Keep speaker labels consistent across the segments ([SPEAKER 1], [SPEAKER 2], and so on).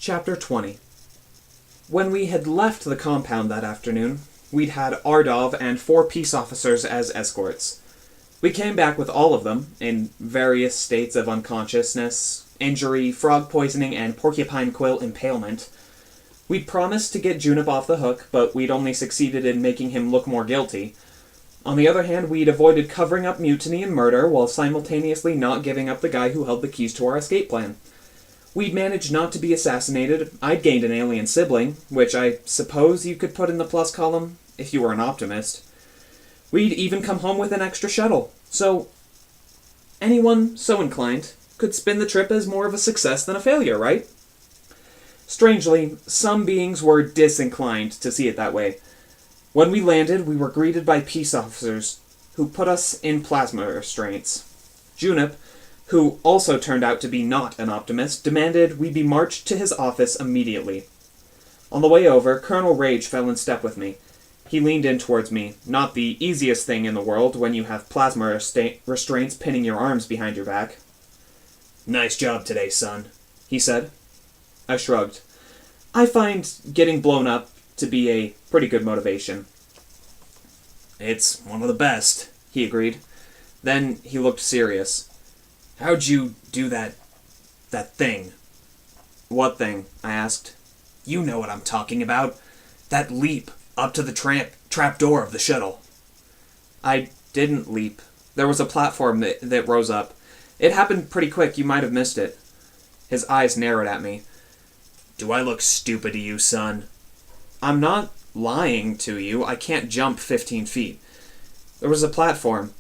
[SPEAKER 1] Chapter 20. When we had left the compound that afternoon, we'd had Ardov and 4 peace officers as escorts. We came back with all of them, in various states of unconsciousness, injury, frog poisoning, and porcupine quill impalement. We'd promised to get Junip off the hook, but we'd only succeeded in making him look more guilty. On the other hand, we'd avoided covering up mutiny and murder while simultaneously not giving up the guy who held the keys to our escape plan. We'd managed not to be assassinated. I'd gained an alien sibling, which I suppose you could put in the plus column, if you were an optimist. We'd even come home with an extra shuttle, so anyone so inclined could spin the trip as more of a success than a failure, right? Strangely, some beings were disinclined to see it that way. When we landed, we were greeted by peace officers who put us in plasma restraints. Junip, who also turned out to be not an optimist, demanded we be marched to his office immediately. On the way over, Colonel Rage fell in step with me. He leaned in towards me, not the easiest thing in the world when you have plasma restraints pinning your arms behind your back. "Nice job today, son," he said. I shrugged. I find getting blown up to be a pretty good motivation. "It's one of the best," he agreed. Then he looked serious. "How'd you do that thing?" "What thing?" I asked. "You know what I'm talking about. That leap up to the trap door of the shuttle." "I didn't leap. There was a platform that rose up. It happened pretty quick. You might have missed it." His eyes narrowed at me. "Do I look stupid to you, son?" "I'm not lying to you. I can't jump 15 feet. There was a platform.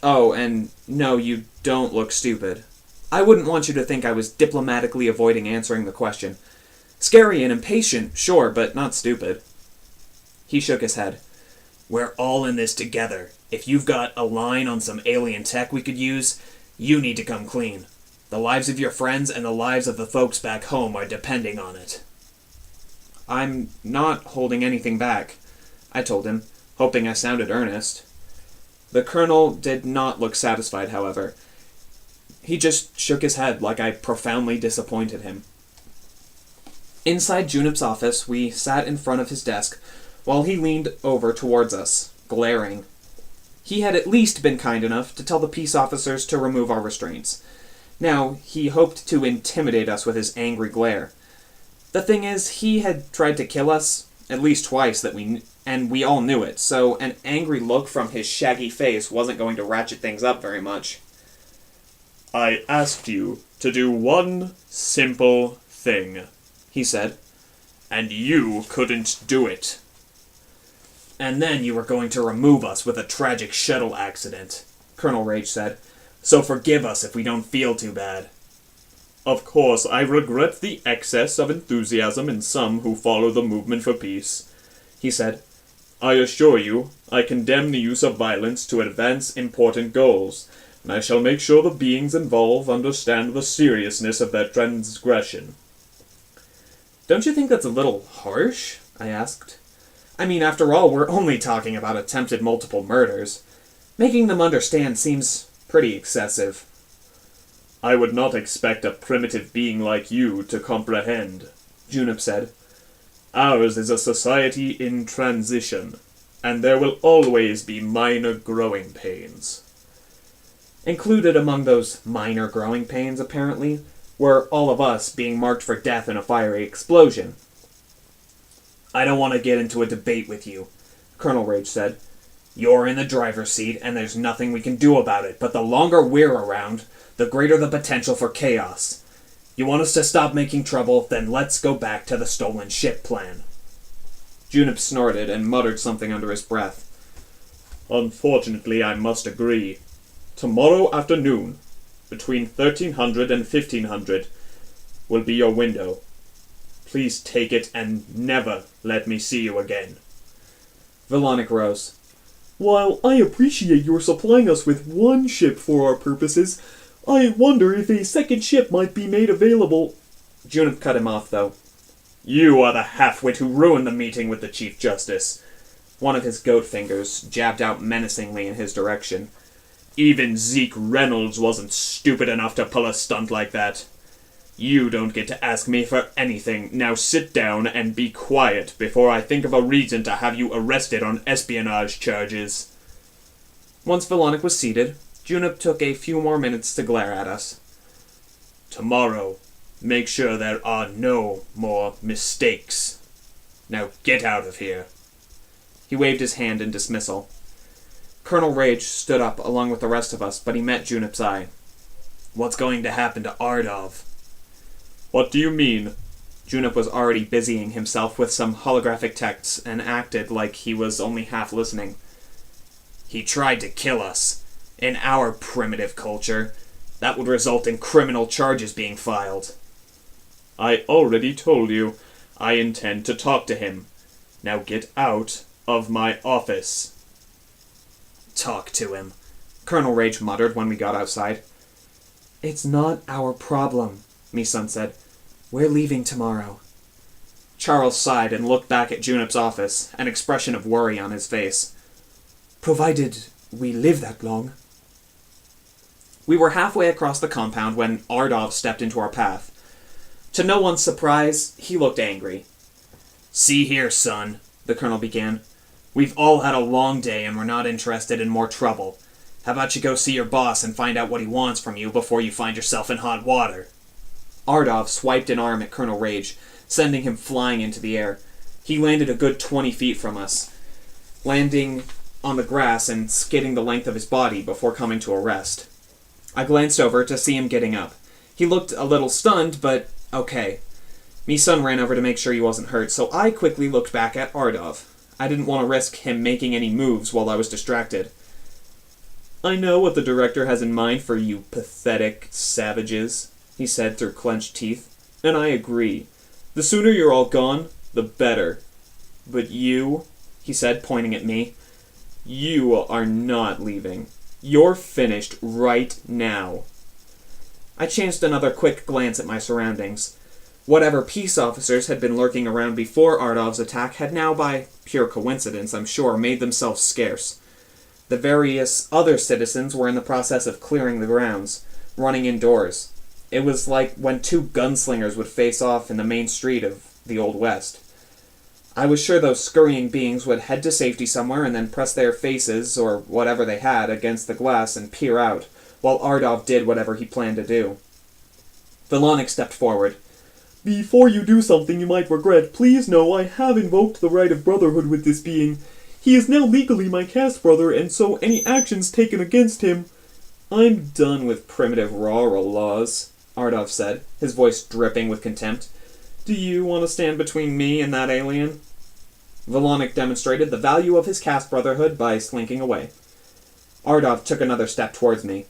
[SPEAKER 1] Oh, and no, you don't look stupid. I wouldn't want you to think I was diplomatically avoiding answering the question. Scary and impatient, sure, but not stupid." He shook his head. "We're all in this together. If you've got a line on some alien tech we could use, you need to come clean. The lives of your friends and the lives of the folks back home are depending on it." "I'm not holding anything back," I told him, hoping I sounded earnest. The colonel did not look satisfied, however. He just shook his head like I profoundly disappointed him. Inside Junip's office, we sat in front of his desk while he leaned over towards us, glaring. He had at least been kind enough to tell the peace officers to remove our restraints. Now, he hoped to intimidate us with his angry glare. The thing is, he had tried to kill us, at least twice, and we all knew it, so an angry look from his shaggy face wasn't going to ratchet things up very much.
[SPEAKER 2] "I asked you to do one simple thing," he said, "and you couldn't do it."
[SPEAKER 1] "And then you were going to remove us with a tragic shuttle accident," Colonel Rage said. "So forgive us if we don't feel too bad."
[SPEAKER 2] "Of course, I regret the excess of enthusiasm in some who follow the movement for peace," he said. "I assure you, I condemn the use of violence to advance important goals, and I shall make sure the beings involved understand the seriousness of their transgression."
[SPEAKER 1] "Don't you think that's a little harsh?" I asked. "I mean, after all, we're only talking about attempted multiple murders. Making them understand seems pretty excessive."
[SPEAKER 2] "I would not expect a primitive being like you to comprehend," Junip said. "Ours is a society in transition, and there will always be minor growing pains."
[SPEAKER 1] Included among those minor growing pains, apparently, were all of us being marked for death in a fiery explosion. "I don't want to get into a debate with you," Colonel Rage said. "You're in the driver's seat, and there's nothing we can do about it, but the longer we're around, the greater the potential for chaos. You want us to stop making trouble, then let's go back to the stolen ship plan." Junip snorted and muttered something under his breath.
[SPEAKER 2] "Unfortunately, I must agree. Tomorrow afternoon, between 1300 and 1500, will be your window. Please take it and never let me see you again."
[SPEAKER 1] Vilonic rose.
[SPEAKER 3] "While I appreciate your supplying us with one ship for our purposes, I wonder if a second ship might be made available."
[SPEAKER 1] Junip cut him off, though.
[SPEAKER 2] "You are the half-wit who ruined the meeting with the Chief Justice."
[SPEAKER 1] One of his goat fingers jabbed out menacingly in his direction.
[SPEAKER 2] "Even Zeke Reynolds wasn't stupid enough to pull a stunt like that. You don't get to ask me for anything. Now sit down and be quiet before I think of a reason to have you arrested on espionage charges.
[SPEAKER 1] Once Vilonik was seated, Junip took a few more minutes to glare at us.
[SPEAKER 2] Tomorrow, make sure there are no more mistakes. Now get out of here.
[SPEAKER 1] He waved his hand in dismissal. Colonel Rage stood up along with the rest of us, but he met Junip's eye.
[SPEAKER 2] What's going to happen to Ardov? What do you mean?
[SPEAKER 1] Junip was already busying himself with some holographic texts and acted like he was only half listening.
[SPEAKER 2] He tried to kill us. In our primitive culture, that would result in criminal charges being filed. I already told you, I intend to talk to him. Now get out of my office.
[SPEAKER 1] Talk to him, Colonel Rage muttered when we got outside. It's not our problem, Mi-san said. We're leaving tomorrow. Charles sighed and looked back at Junip's office, an expression of worry on his face. Provided we live that long. We were halfway across the compound when Ardov stepped into our path. To no one's surprise, he looked angry.
[SPEAKER 2] See here, son, the colonel began. We've all had a long day and we're not interested in more trouble. How about you go see your boss and find out what he wants from you before you find yourself in hot water?
[SPEAKER 1] Ardov swiped an arm at Colonel Rage, sending him flying into the air. He landed a good 20 feet from us, landing on the grass and skidding the length of his body before coming to a rest. I glanced over to see him getting up. He looked a little stunned, but okay. Mi-san ran over to make sure he wasn't hurt, so I quickly looked back at Ardov. I didn't want to risk him making any moves while I was distracted. I know what the director has in mind for you pathetic savages, he said through clenched teeth, and I agree. The sooner you're all gone, the better. But you, he said, pointing at me, you are not leaving. You're finished right now. I chanced another quick glance at my surroundings. Whatever peace officers had been lurking around before Ardov's attack had now, by pure coincidence, I'm sure, made themselves scarce. The various other citizens were in the process of clearing the grounds, running indoors. It was like when two gunslingers would face off in the main street of the Old West. I was sure those scurrying beings would head to safety somewhere and then press their faces, or whatever they had, against the glass and peer out, while Ardov did whatever he planned to do. Vilonik stepped forward.
[SPEAKER 3] Before you do something you might regret, please know I have invoked the right of brotherhood with this being. He is now legally my caste brother, and so any actions taken against him...
[SPEAKER 1] I'm done with primitive rural laws, Ardov said, his voice dripping with contempt. Do you want to stand between me and that alien? Vilonik demonstrated the value of his caste brotherhood by slinking away. Ardov took another step towards me.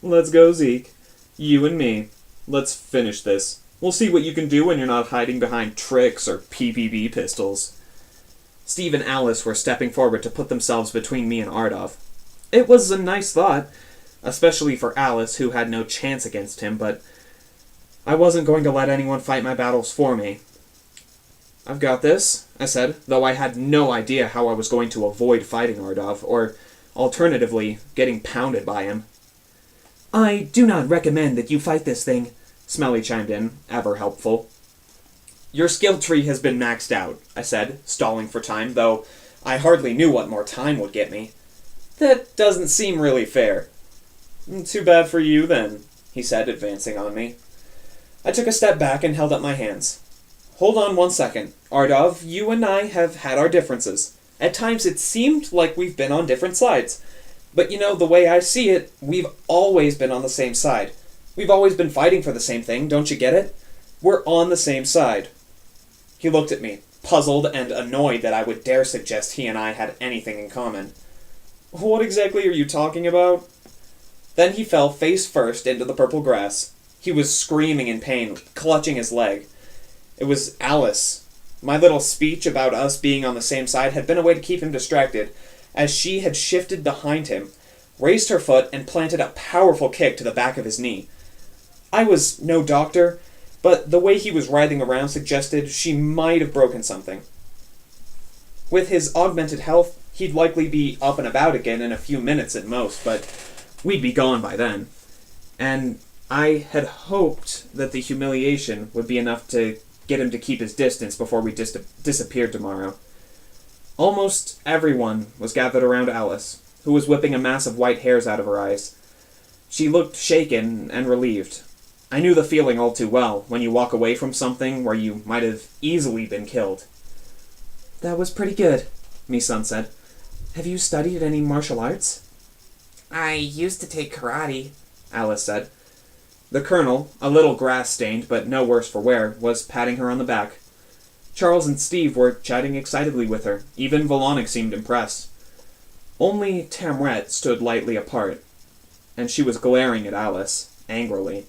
[SPEAKER 1] Let's go, Zeke. You and me. Let's finish this. We'll see what you can do when you're not hiding behind tricks or PPB pistols. Steve and Alice were stepping forward to put themselves between me and Ardov. It was a nice thought, especially for Alice, who had no chance against him, but I wasn't going to let anyone fight my battles for me. I've got this, I said, though I had no idea how I was going to avoid fighting Ardov, or, alternatively, getting pounded by him. I do not recommend that you fight this thing, Smelly chimed in, ever helpful. Your skill tree has been maxed out, I said, stalling for time, though I hardly knew what more time would get me. That doesn't seem really fair. Too bad for you, then, he said, advancing on me. I took a step back and held up my hands. Hold on 1 second. Ardov, you and I have had our differences. At times it seemed like we've been on different sides. But you know, the way I see it, we've always been on the same side. We've always been fighting for the same thing, don't you get it? We're on the same side. He looked at me, puzzled and annoyed that I would dare suggest he and I had anything in common. What exactly are you talking about? Then he fell face first into the purple grass. He was screaming in pain, clutching his leg. It was Alice. My little speech about us being on the same side had been a way to keep him distracted, as she had shifted behind him, raised her foot, and planted a powerful kick to the back of his knee. I was no doctor, but the way he was writhing around suggested she might have broken something. With his augmented health, he'd likely be up and about again in a few minutes at most, but we'd be gone by then. And I had hoped that the humiliation would be enough to get him to keep his distance before we disappeared tomorrow. Almost everyone was gathered around Alice, who was whipping a mass of white hairs out of her eyes. She looked shaken and relieved. I knew the feeling all too well when you walk away from something where you might have easily been killed. "That was pretty good," Mi-san said. "Have you studied any martial arts?" "I used to take karate," Alice said. The colonel, a little grass-stained but no worse for wear, was patting her on the back. Charles and Steve were chatting excitedly with her. Even Volonic seemed impressed. Only Tamret stood lightly apart, and she was glaring at Alice, angrily.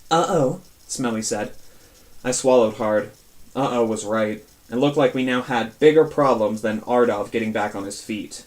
[SPEAKER 1] "Uh-oh," Smelly said. I swallowed hard. Uh-oh was right. It looked like we now had bigger problems than Ardov getting back on his feet.